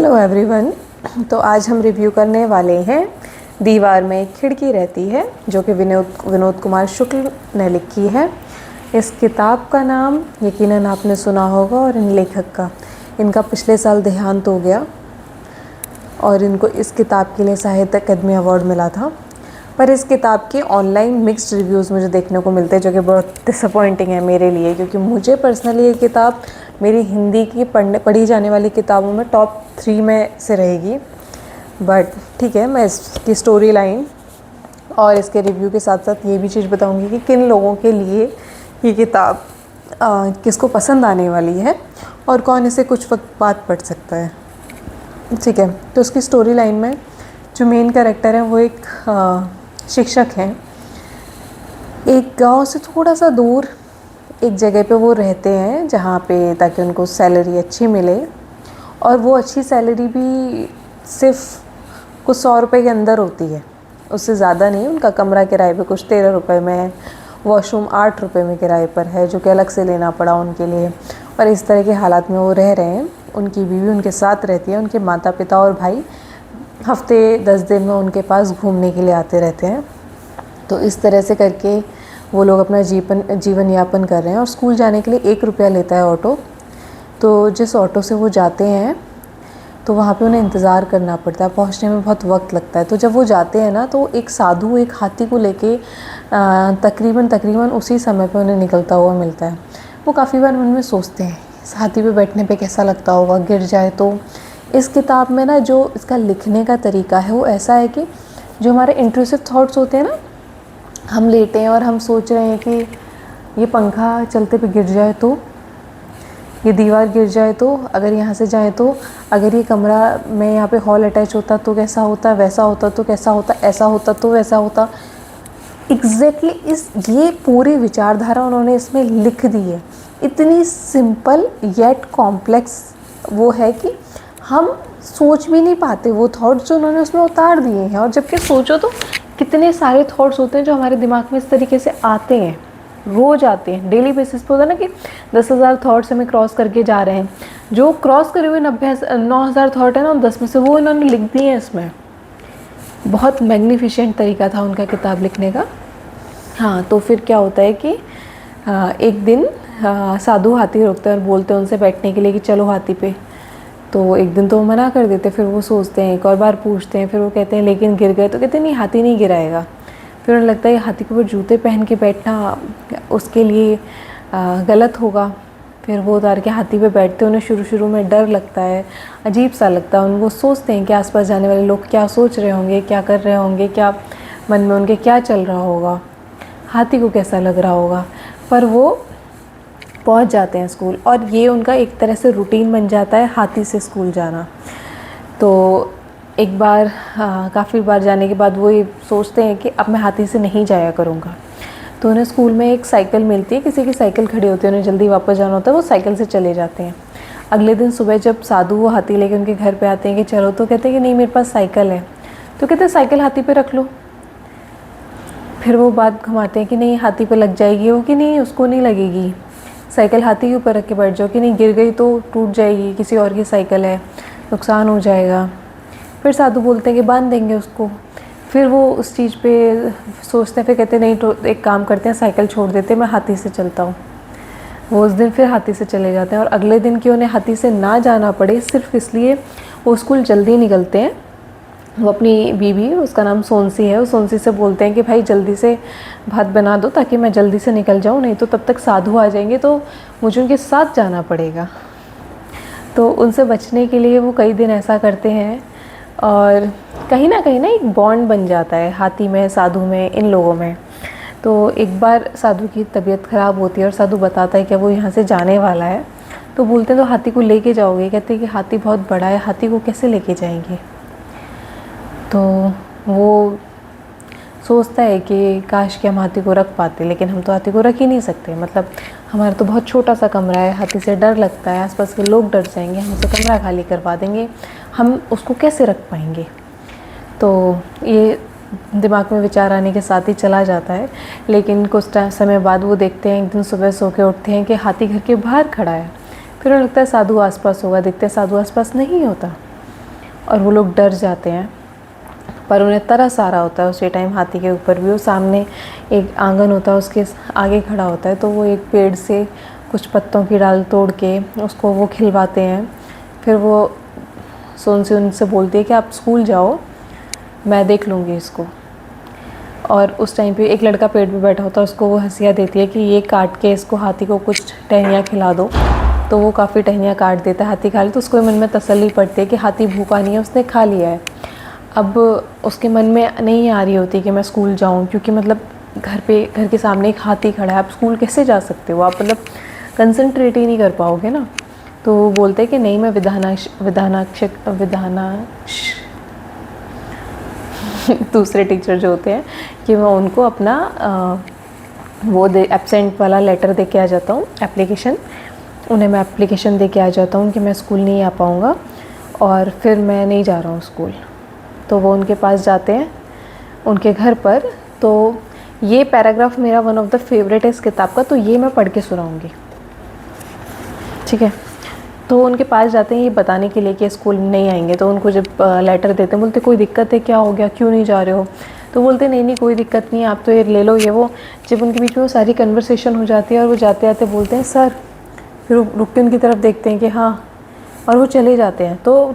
Hello everyone. तो आज हम रिव्यू करने वाले हैं दीवार में एक खिड़की रहती है, जो कि विनोद कुमार शुक्ल ने लिखी है। इस किताब का नाम यकीनन आपने सुना होगा, और इन लेखक का, इनका पिछले साल देहांत हो गया और इनको इस किताब के लिए साहित्य अकादमी अवार्ड मिला था। पर इस किताब के ऑनलाइन मिक्स्ड रिव्यूज़ मुझे देखने को मिलते हैं, जो कि बहुत डिसअपॉइंटिंग है मेरे लिए, क्योंकि मुझे पर्सनली ये किताब मेरी हिंदी की पढ़ी जाने वाली किताबों में टॉप 3 में से रहेगी। बट ठीक है, मैं इसकी स्टोरी लाइन और इसके रिव्यू के साथ साथ ये भी चीज़ बताऊंगी कि किन लोगों के लिए ये किताब किसको पसंद आने वाली है और कौन इसे कुछ वक्त बाद पढ़ सकता है। ठीक है, तो उसकी स्टोरी लाइन में जो मेन कैरेक्टर है वो एक शिक्षक हैं। एक गांव से थोड़ा सा दूर एक जगह पे वो रहते हैं, जहाँ पे ताकि उनको सैलरी अच्छी मिले, और वो अच्छी सैलरी भी सिर्फ कुछ 100 रुपये के अंदर होती है, उससे ज़्यादा नहीं। उनका कमरा किराए पे कुछ 13 रुपये में है, वॉशरूम 8 रुपये में किराए पर है, जो कि अलग से लेना पड़ा उनके लिए। और इस तरह के हालात में वो रह रहे हैं। उनकी बीवी उनके साथ रहती है, उनके माता पिता और भाई हफ्ते 10 दिन में उनके पास घूमने के लिए आते रहते हैं। तो इस तरह से करके वो लोग अपना जीवन यापन कर रहे हैं। और स्कूल जाने के लिए 1 रुपया लेता है ऑटो। तो जिस ऑटो से वो जाते हैं तो वहाँ पे उन्हें इंतज़ार करना पड़ता है, पहुँचने में बहुत वक्त लगता है। तो जब वो जाते हैं ना, तो एक साधु एक हाथी को लेके तकरीबन उसी समय पे उन्हें निकलता हुआ मिलता है। वो काफ़ी बार मन में सोचते हैं इस हाथी पे बैठने पे कैसा लगता होगा, गिर जाए तो। इस किताब में ना जो इसका लिखने का तरीका है वो ऐसा है कि जो हमारे इंट्रूसिव थॉट्स होते हैं ना, हम लेटे हैं और हम सोच रहे हैं कि ये पंखा चलते पे गिर जाए तो, ये दीवार गिर जाए तो, अगर यहाँ से जाए तो, अगर ये कमरा में यहाँ पे हॉल अटैच होता तो कैसा होता, वैसा होता तो कैसा होता, ऐसा होता तो वैसा होता। एग्जैक्टली ये पूरी विचारधारा उन्होंने इसमें लिख दी है। इतनी सिंपल येट कॉम्प्लेक्स वो है कि हम सोच भी नहीं पाते वो थॉट्स जो उन्होंने उसमें उतार दिए हैं। और जबकि सोचो तो कितने सारे थॉट्स होते हैं जो हमारे दिमाग में इस तरीके से आते हैं, रोज़ आते हैं, डेली बेसिस पे होता है ना कि 10,000 थॉट्स हमें क्रॉस करके जा रहे हैं। जो क्रॉस करे हुए 9,000 थॉट है ना, 10 में से वो इन्होंने लिख दिए हैं इसमें। बहुत मैग्निफिशेंट तरीका था उनका किताब लिखने का। हाँ, तो फिर क्या होता है कि एक दिन साधु हाथी रोकते हैं और बोलते हैं उनसे बैठने के लिए कि चलो हाथी पे। तो एक दिन तो वो मना कर देते, फिर वो सोचते हैं, एक और बार पूछते हैं, फिर वो कहते हैं लेकिन गिर गए, तो कहते हैं नहीं, हाथी नहीं गिराएगा। फिर उन्हें लगता है हाथी के ऊपर जूते पहन के बैठना उसके लिए गलत होगा। फिर वो उतार के हाथी पे बैठते हैं। उन्हें शुरू में डर लगता है, अजीब सा लगता है। उनको सोचते हैं कि आसपास जाने वाले लोग क्या सोच रहे होंगे, क्या कर रहे होंगे, क्या मन में उनके क्या चल रहा होगा, हाथी को कैसा लग रहा होगा। पर वो पहुंच जाते हैं स्कूल, और ये उनका एक तरह से रूटीन बन जाता है हाथी से स्कूल जाना। तो एक बार काफ़ी बार जाने के बाद वो ये सोचते हैं कि अब मैं हाथी से नहीं जाया करूँगा। तो उन्हें स्कूल में एक साइकिल मिलती है, किसी की साइकिल खड़ी होती है, उन्हें जल्दी वापस जाना होता है, वो साइकिल से चले जाते हैं। अगले दिन सुबह जब साधु वो हाथी लेके उनके घर पे आते हैं कि चलो, तो कहते हैं कि नहीं, मेरे पास साइकिल है। तो कहते हैं साइकिल हाथी पे रख लो। फिर वो बात घुमाते हैं कि नहीं, हाथी पे लग जाएगी वो, कि नहीं उसको नहीं लगेगी, साइकिल हाथी के ऊपर रख के बैठ जाओ, कि नहीं गिर गई तो टूट जाएगी, किसी और की साइकिल है, नुकसान हो जाएगा। फिर साधु बोलते हैं कि बांध देंगे उसको। फिर वो उस चीज़ पे सोचते हैं, फिर कहते हैं नहीं, तो एक काम करते हैं, साइकिल छोड़ देते हैं, मैं हाथी से चलता हूँ। वो उस दिन फिर हाथी से चले जाते हैं, और अगले दिन कि उन्हें हाथी से ना जाना पड़े सिर्फ इसलिए वो स्कूल जल्दी निकलते हैं। वो अपनी बीवी, उसका नाम सोनसी है, उस सोनसी से बोलते हैं कि भाई जल्दी से भात बना दो ताकि मैं जल्दी से निकल जाऊँ, नहीं तो तब तक साधु आ जाएंगे तो मुझे उनके साथ जाना पड़ेगा। तो उनसे बचने के लिए वो कई दिन ऐसा करते हैं, और कहीं ना एक बॉन्ड बन जाता है हाथी में, साधु में, इन लोगों में। तो एक बार साधु की तबीयत ख़राब होती है और साधु बताता है कि वो यहाँ से जाने वाला है। तो बोलते हैं तो हाथी को लेके जाओगे? कहते हैं कि हाथी बहुत बड़ा है, हाथी को कैसे लेके जाएंगे। तो वो सोचता है कि काश कि हम हाथी को रख पाते, लेकिन हम तो हाथी को रख ही नहीं सकते। मतलब हमारा तो बहुत छोटा सा कमरा है, हाथी से डर लगता है, आसपास के लोग डर जाएंगे, हम उसे कमरा खाली करवा देंगे, हम उसको कैसे रख पाएंगे। तो ये दिमाग में विचार आने के साथ ही चला जाता है। लेकिन कुछ समय बाद वो देखते हैं, एक दिन सुबह सो के उठते हैं कि हाथी घर के बाहर खड़ा है। फिर उन्हें लगता है साधु आसपास होगा, देखते हैं साधु आसपास नहीं होता। और वो लोग डर जाते हैं, पर उन्हें तरस आ रहा होता है उसी टाइम हाथी के ऊपर भी। वो सामने एक आंगन होता है, उसके आगे खड़ा होता है, तो वो एक पेड़ से कुछ पत्तों की डाल तोड़ के उसको वो खिलवाते हैं। फिर वो सोनसी उनसे बोलती है कि आप स्कूल जाओ, मैं देख लूँगी इसको। और उस टाइम पे एक लड़का पेड़ पे बैठा होता है, उसको वो हंसिया देती है कि ये काट के इसको हाथी को कुछ टहनियाँ खिला दो। तो वो काफ़ी टहनियाँ काट देता है, हाथी खा ले। तो उसको मन में तसल्ली पड़ती है कि हाथी भूखा नहीं है, उसने खा लिया है। अब उसके मन में नहीं आ रही होती कि मैं स्कूल जाऊँ, क्योंकि मतलब घर के सामने एक हाथी खड़ा है, आप स्कूल कैसे जा सकते हो, आप मतलब कंसंट्रेट ही नहीं कर पाओगे ना। तो वो बोलते हैं कि नहीं, मैं दूसरे टीचर जो होते हैं कि मैं उनको अपना वो एब्सेंट वाला लेटर दे के आ जाता हूँ, एप्लीकेशन। उन्हें मैं एप्लीकेशन दे के आ जाता हूँ कि मैं स्कूल नहीं आ पाऊँगा और फिर मैं नहीं जा रहा हूँ स्कूल। तो वो उनके पास जाते हैं, उनके घर पर। तो ये पैराग्राफ मेरा वन ऑफ द फेवरेट है इस किताब का, तो ये मैं पढ़ के सुनाऊँगी, ठीक है। तो उनके पास जाते हैं ये बताने के लिए कि स्कूल नहीं आएंगे। तो उनको जब लेटर देते हैं, बोलते कोई दिक्कत है, क्या हो गया, क्यों नहीं जा रहे हो। तो बोलते नहीं नहीं कोई दिक्कत नहीं है, आप तो ये ले लो ये वो। जब उनके बीच में वो सारी कन्वर्सेशन हो जाती है और वो जाते जाते बोलते हैं सर, फिर रुक के उनकी तरफ देखते हैं कि हाँ, और वो चले जाते हैं। तो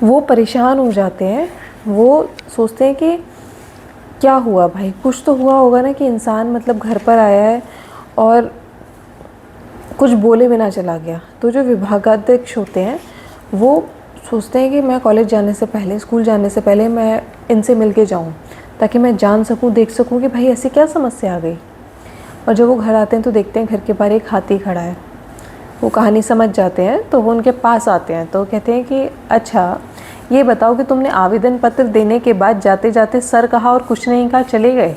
वो परेशान हो जाते हैं, वो सोचते हैं कि क्या हुआ भाई, कुछ तो हुआ होगा ना कि इंसान मतलब घर पर आया है और कुछ बोले बिना चला गया। तो जो विभागाध्यक्ष होते हैं वो सोचते हैं कि मैं कॉलेज जाने से पहले, स्कूल जाने से पहले मैं इनसे मिल के जाऊँ, ताकि मैं जान सकूँ, देख सकूँ कि भाई ऐसी क्या समस्या आ गई। और जब वो घर आते हैं तो देखते हैं घर के बाहर एक हाथी खड़ा है। वो कहानी समझ जाते हैं, तो वो उनके पास आते हैं। तो कहते हैं कि अच्छा ये बताओ कि तुमने आवेदन पत्र देने के बाद जाते जाते सर कहा और कुछ नहीं कहा, चले गए।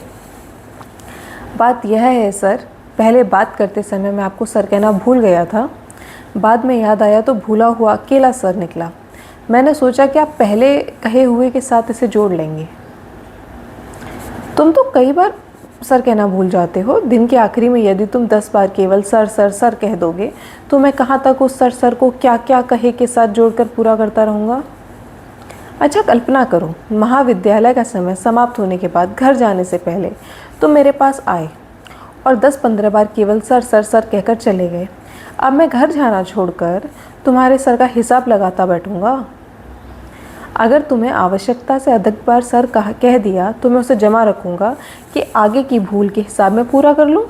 बात यह है सर, पहले बात करते समय मैं आपको सर कहना भूल गया था, बाद में याद आया तो भूला हुआ अकेला सर निकला। मैंने सोचा कि आप पहले कहे हुए के साथ इसे जोड़ लेंगे। तुम तो कई बार सर कहना भूल जाते हो। दिन के आखिरी में यदि तुम 10 बार केवल सर सर सर कह दोगे तो मैं कहाँ तक उस सर सर को क्या क्या कहे के साथ जोड़कर पूरा करता रहूँगा। अच्छा कल्पना करो, महाविद्यालय का समय समाप्त होने के बाद घर जाने से पहले तुम मेरे पास आए और 10-15 बार केवल सर सर सर कहकर चले गए। अब मैं घर जाना छोड़कर तुम्हारे सर का हिसाब लगाता बैठूंगा। अगर तुम्हें आवश्यकता से अधिक बार सर कह दिया तो मैं उसे जमा रखूंगा कि आगे की भूल के हिसाब में पूरा कर लूँ।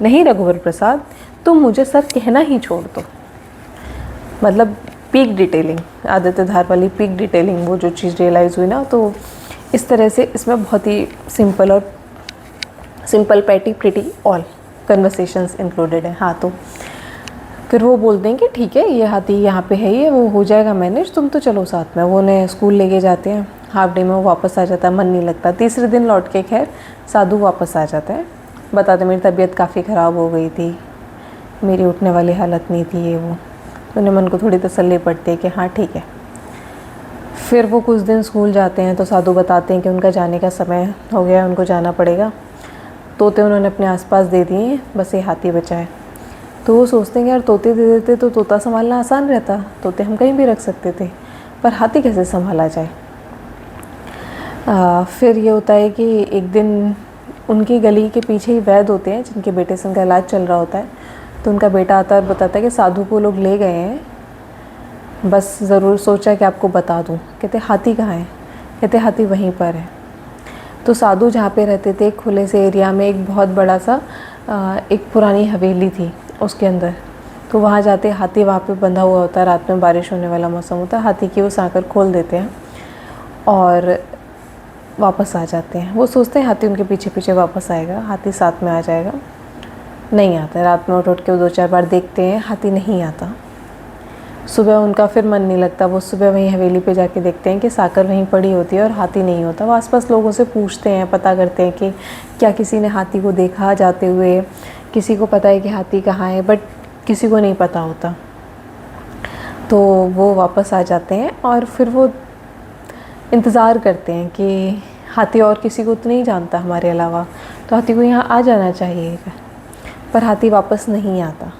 नहीं रघुवर प्रसाद, तुम मुझे सर कहना ही छोड़ दो। मतलब पीक डिटेलिंग, आदित्य धार वाली पीक डिटेलिंग, वो जो चीज़ रियलाइज़ हुई ना, तो इस तरह से इसमें बहुत ही सिंपल पैटी प्रिटी ऑल कन्वर्सेशंस इंक्लूडेड है। हाँ, तो फिर वो बोलते हैं कि ठीक है, ये हाथी यहाँ पे है, ये वो हो जाएगा मैनेज, तुम तो चलो साथ में। वो उन्हें स्कूल लेके जाते हैं। हाफ डे में वो वापस आ जाता है, मन नहीं लगता। तीसरे दिन लौट के खैर साधु वापस आ जाता है, बताते मेरी तबीयत काफ़ी ख़राब हो गई थी, मेरी उठने वाली हालत नहीं थी, ये वो। तो उन्हें मन को थोड़ी तसल्ली पड़ती है कि हाँ ठीक है। फिर वो कुछ दिन स्कूल जाते हैं तो साधु बताते हैं कि उनका जाने का समय हो गया, उनको जाना पड़ेगा। तोते उन्होंने अपने आसपास दे दिए हैं, बस ये हाथी बचा है। तो वो सोचते हैं कि यार तोते दे देते तो तोता संभालना आसान रहता, तोते हम कहीं भी रख सकते थे, पर हाथी कैसे संभाला जाए। फिर ये होता है कि एक दिन उनकी गली के पीछे ही वैद्य होते हैं जिनके बेटे से उनका इलाज चल रहा होता है। तो उनका बेटा आता है और बताता है कि साधु को लोग ले गए हैं, बस ज़रूर सोचा कि आपको बता दूं। कहते हाथी कहाँ है। कहते हाथी वहीं पर है। तो साधु जहाँ पे रहते थे खुले से एरिया में एक बहुत बड़ा सा एक पुरानी हवेली थी उसके अंदर। तो वहाँ जाते हाथी वहाँ पे बंधा हुआ होता है, रात में बारिश होने वाला मौसम होता है, हाथी की वो सांकर खोल देते हैं और वापस आ जाते हैं। वो सोचते हैं हाथी उनके पीछे पीछे वापस आएगा, हाथी साथ में आ जाएगा, नहीं आता। रात में उठ के वो 2-4 बार देखते हैं, हाथी नहीं आता। सुबह उनका फिर मन नहीं लगता, वो सुबह वहीं हवेली पे जाके देखते हैं कि साकर वहीं पड़ी होती है और हाथी नहीं होता। वो आसपास लोगों से पूछते हैं, पता करते हैं कि क्या किसी ने हाथी को देखा जाते हुए, किसी को पता है कि हाथी कहाँ है, बट किसी को नहीं पता होता। तो वो वापस आ जाते हैं और फिर वो इंतज़ार करते हैं कि हाथी और किसी को तो नहीं जानता हमारे अलावा, तो हाथी को यहाँ आ जाना चाहिए, पर हाथी वापस नहीं आता।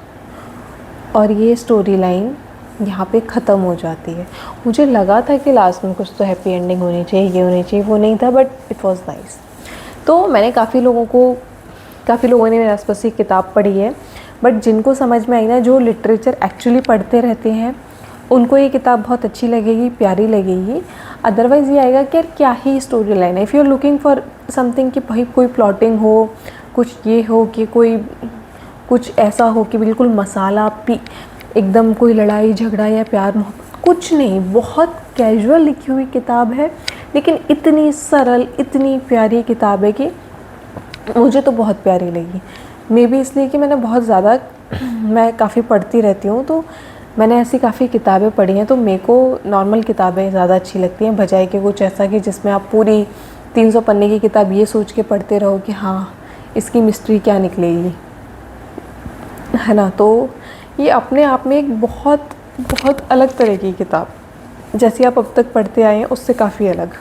और ये स्टोरी लाइन यहाँ पे ख़त्म हो जाती है। मुझे लगा था कि लास्ट में कुछ तो हैप्पी एंडिंग होनी चाहिए, ये होनी चाहिए, वो नहीं था, बट इट वाज नाइस। तो मैंने काफ़ी लोगों ने मेरे आसपास ये किताब पढ़ी है, बट जिनको समझ में आई ना, जो लिटरेचर एक्चुअली पढ़ते रहते हैं, उनको ये किताब बहुत अच्छी लगेगी, प्यारी लगेगी। अदरवाइज़ ये आएगा कि यार क्या ही स्टोरी लाइन है। If you are looking for something कि भाई कोई प्लॉटिंग हो, कुछ ये हो कि कोई कुछ ऐसा हो कि बिल्कुल मसाला पी, एकदम कोई लड़ाई झगड़ा या प्यार मोहब्बत, कुछ नहीं, बहुत कैजुअल लिखी हुई किताब है, लेकिन इतनी सरल, इतनी प्यारी किताब है कि मुझे तो बहुत प्यारी लगी। मे बी इसलिए कि मैं काफ़ी पढ़ती रहती हूँ, तो मैंने ऐसी काफ़ी किताबें पढ़ी हैं, तो मेरे को नॉर्मल किताबें ज़्यादा अच्छी लगती हैं, बजाय कि कुछ ऐसा कि जिसमें आप पूरी 300 पन्ने की किताब ये सोच के पढ़ते रहो कि हाँ इसकी मिस्ट्री क्या निकलेगी, है ना। तो ये अपने आप में एक बहुत बहुत अलग तरह की किताब, जैसी आप अब तक पढ़ते आए हैं उससे काफ़ी अलग।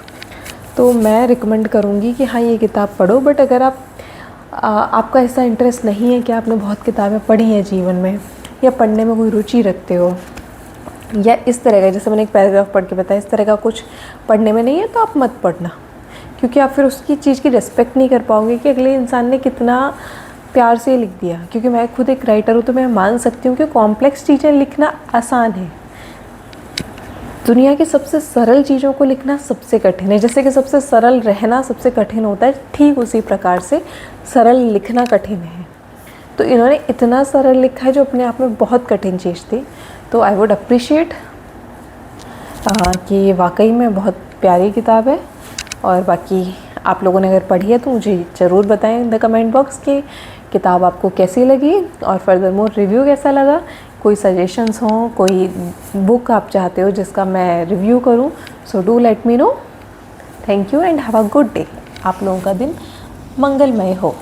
तो मैं रिकमेंड करूँगी कि हाँ ये किताब पढ़ो। बट अगर आपका ऐसा इंटरेस्ट नहीं है कि आपने बहुत किताबें पढ़ी हैं जीवन में, या पढ़ने में कोई रुचि रखते हो, या इस तरह का, जैसे मैंने एक पैराग्राफ पढ़ के बताया, इस तरह का कुछ पढ़ने में नहीं है, तो आप मत पढ़ना, क्योंकि आप फिर उसकी चीज़ की रिस्पेक्ट नहीं कर पाओगे कि अगले इंसान ने कितना प्यार से लिख दिया। क्योंकि मैं खुद एक राइटर हूँ, तो मैं मान सकती हूँ कि कॉम्प्लेक्स चीज़ें लिखना आसान है, दुनिया की सबसे सरल चीज़ों को लिखना सबसे कठिन है। जैसे कि सबसे सरल रहना सबसे कठिन होता है, ठीक उसी प्रकार से सरल लिखना कठिन है। तो इन्होंने इतना सरल लिखा है जो अपने आप में बहुत कठिन चीज़ थी। तो आई वुड अप्रिशिएट कि ये वाकई में बहुत प्यारी किताब है। और बाकी आप लोगों ने अगर पढ़ी है तो मुझे ज़रूर बताएं इन द कमेंट बॉक्स कि किताब आपको कैसी लगी, और फर्दरमोर रिव्यू कैसा लगा। कोई सजेशंस हों, कोई बुक आप चाहते हो जिसका मैं रिव्यू करूं, so do let me know. Thank you and have a good day. आप लोगों का दिन मंगलमय हो।